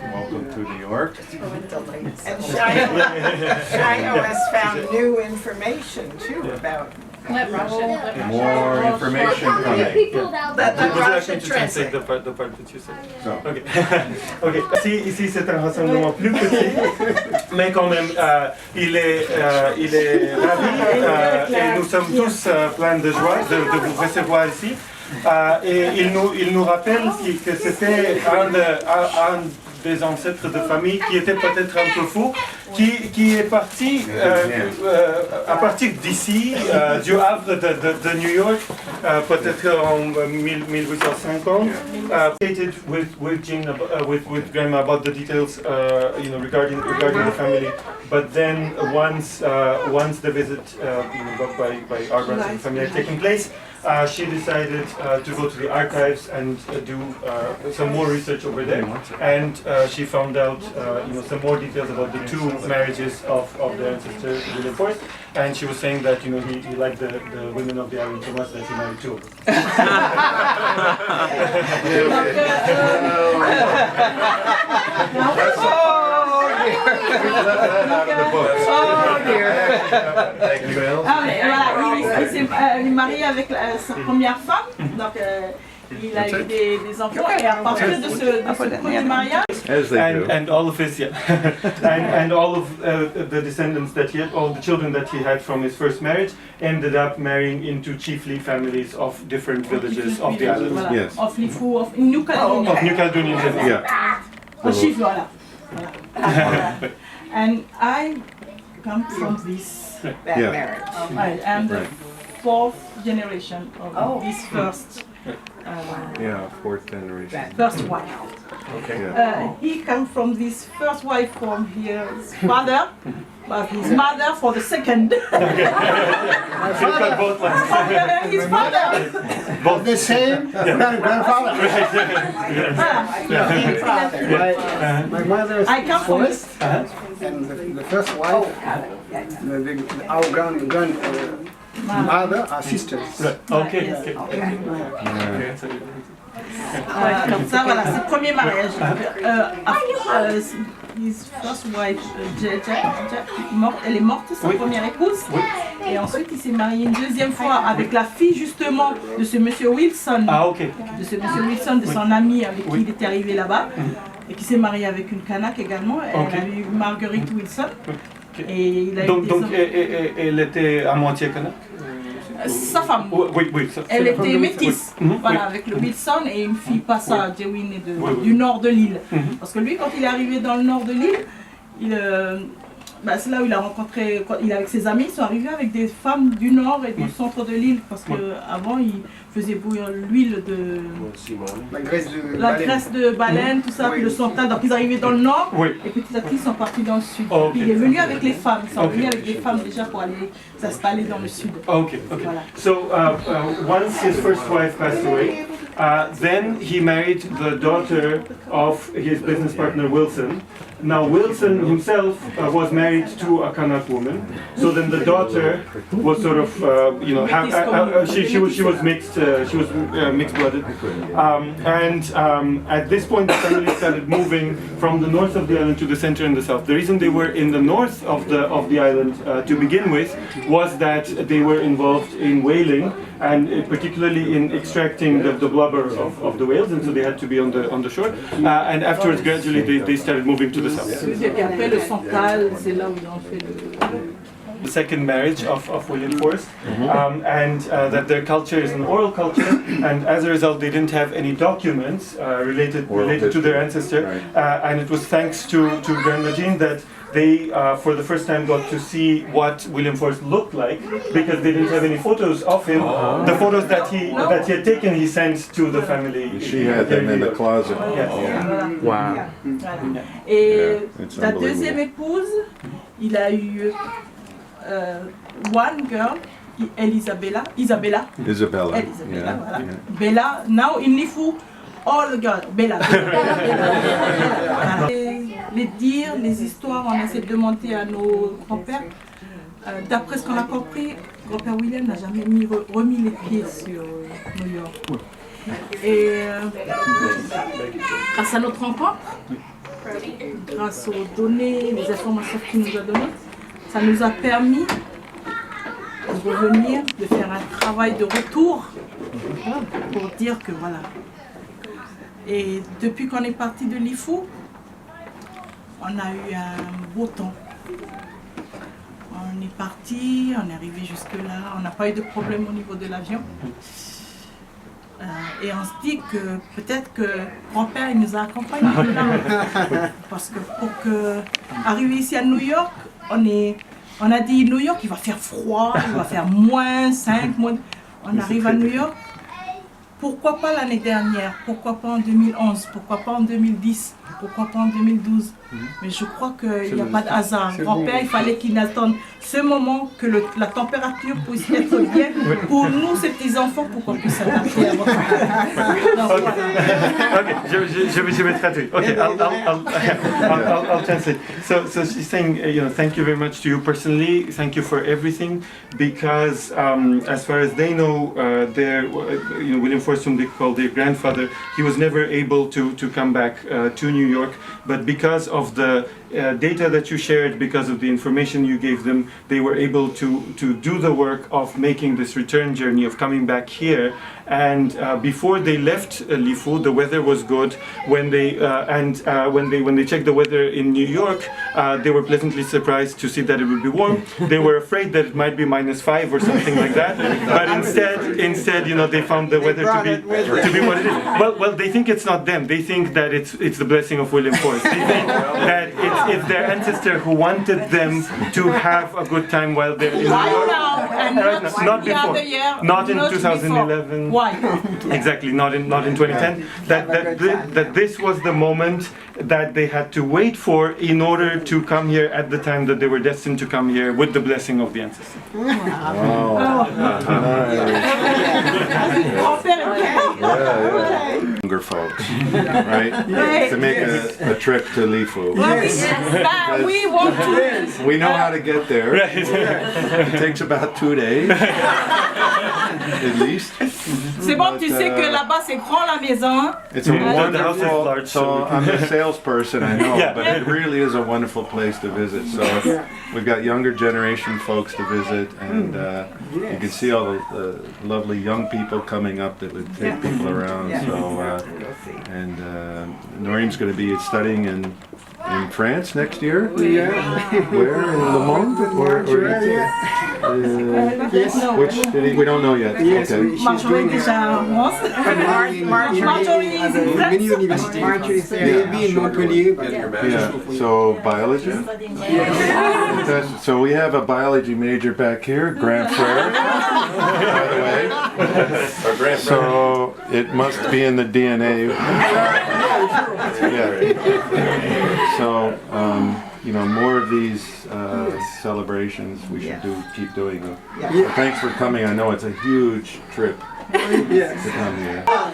Welcome to New York. And Shio has found new information too about More information coming. Would you like me to translate the part that you said? No. Ok. Ok. Ici c'est un rassemblement plus petit, mais quand même il est ravi et nous sommes tous pleins de joie de vous recevoir ici. Et il nous rappelle que c'était un des ancêtres de famille qui était peut-être un peu fou, qui est parti à partir d'ici, du havre de New York, peut-être en 1850. Stated with Jean, with Grandma about the details, regarding the family. But then once the visit, by our brothers and family had taken place, she decided to go to the archives and do some more research over there, and she found out some more details about the two marriages of their ancestor William Forrest, and she was saying that he liked the women of the island so much that he married two of them. Il est marié avec sa première femme, donc il a eu des enfants, et à partir de ce premier mariage, and all of his and all of the descendants that he had, all the children that he had from his first marriage, ended up marrying into chiefly families of different villages of the island. Voilà, Yes. of Lifou, of New Caledonia. Of New Caledonia. Yeah. Of Chief, voilà. And I come from this. that Yeah. marriage. I am the fourth generation of this first Fourth generation. first wife. Yeah. He comes from this first wife from his father, but his mother for the second. Both lines. His father. Both The same grandfather. My mother I come from Forrest, and the first wife, our grandmother are sisters. Okay. Comme ça, voilà, c'est le premier mariage. His first wife, elle est morte, sa première épouse. Et ensuite, il s'est marié une deuxième fois avec la fille justement de ce monsieur Wilson. Ah, ok. De ce monsieur Wilson, de son ami avec qui il était arrivé là-bas. Et qui s'est marié avec une Kanak également. Elle a eu Marguerite Wilson. Et il a eu des Donc elle était à moitié Kanak? Sa femme. Oui. Elle était métisse, voilà, Oui. avec le Wilson et une fille Passa, Jewin, du nord de l'île. Parce que lui, quand il est arrivé dans le nord de l'île, c'est là où il a rencontré, avec ses amis, ils sont arrivés avec des femmes du nord et du centre de l'île, parce qu'avant, ils faisaient bouillir l'huile de... La graisse de baleine, tout ça, puis le santal. Donc ils arrivaient dans le nord, et petit à petit, ils sont partis dans le sud. Puis il est venu avec les femmes, ils sont venus avec des femmes déjà pour aller s'installer dans le sud. Okay. Voilà. So once his first wife passed away, then he married the daughter of his business partner Wilson. Now Wilson himself was married to a Kanak woman, so then the daughter was sort of, she was mixed, mixed-blooded, and at this point the family started moving from the north of the island to the center and the south. The reason they were in the north of the island to begin with was that they were involved in whaling, and particularly in extracting the blubber of the whales, and so they had to be on the shore. And afterwards, gradually, they started moving to the south. Et après le santal, c'est là où ils ont fait The second marriage of William Forrest, and that their culture is an oral culture, and as a result, they didn't have any documents related to their ancestor, and it was thanks to Grandma Jean that they, for the first time, got to see what William Forrest looked like, because they didn't have any photos of him. The photos that he had taken, he sent to the family. She had them in the closet. Yes. Wow. Et la deuxième épouse, il a eu one girl, Isabella. Voilà. Bella, now in Lifou, all girls, Bella. Les dires, les histoires, on essaie de demander à nos grands-pères. D'après ce qu'on a compris, grand-père William n'a jamais remis les pieds sur New York. Et grâce à notre rencontre, grâce aux données, les informations qu'il nous a données, ça nous a permis de revenir, de faire un travail de retour pour dire que voilà. Et depuis qu'on est parti de Lifou, on a eu un beau temps. On est parti, on est arrivé jusque-là, on n'a pas eu de problème au niveau de l'avion. Et on se dit que peut-être que grand-père il nous a accompagnés de là. Parce que pour arriver ici à New York, on a dit New York il va faire froid, il va faire moins 5, moins... On arrive à New York. Pourquoi pas l'année dernière? Pourquoi pas en 2011? Pourquoi pas en 2010? Pourquoi pas en 2012? Mais je crois qu'il n'y a pas de hasard. Grand-père, il fallait qu'il attende ce moment que la température puisse être bien pour nous, ces petits-enfants, pour qu'on puisse s'adapter à votre Je vais traduire. Okay, I'll translate. So she's saying, thank you very much to you personally. Thank you for everything, because as far as they know, William Forrest, whom they call their grandfather, he was never able to come back to New York, but because of the data that you shared, because of the information you gave them, they were able to do the work of making this return journey, of coming back here. And before they left Lifou, the weather was good. When they checked the weather in New York, they were pleasantly surprised to see that it would be warm. They were afraid that it might be -5 or something like that. But instead, they found the weather to be what it is. Well, they think it's not them. They think that it's the blessing of William Forrest. They think that it's their ancestor who wanted them to have a good time while they're in New York. Not before, not in 2011. Why? Exactly, not in 2010. That this was the moment that they had to wait for in order to come here at the time that they were destined to come here with the blessing of the ancestor. Wow. Younger folks, right? To make a trip to Lifou. We want to. We know how to get there. It takes about 2 days, at least. C'est bon, tu sais que là-bas c'est grand la maison. It's a The house is wonderful. large, So I'm a salesperson, I know, Yeah. but it really is a wonderful place to visit. So we've got younger generation folks to visit, and you can see all the lovely young people coming up that would take people around. So and Norim's going to be studying in France next year. Yeah. Where in Le Monde? Which we don't know yet. Yes, Okay. she's doing Déjà en France. Marjorie many universities. Maybe in Montpellier. Yeah. So biology. Fantastic. So we have a biology major back here, Grand Frere, by the way. So it must be in the DNA. Yeah. So more of these celebrations we should keep doing them. But thanks for coming. I know it's a huge trip Yes. to come here. Oh!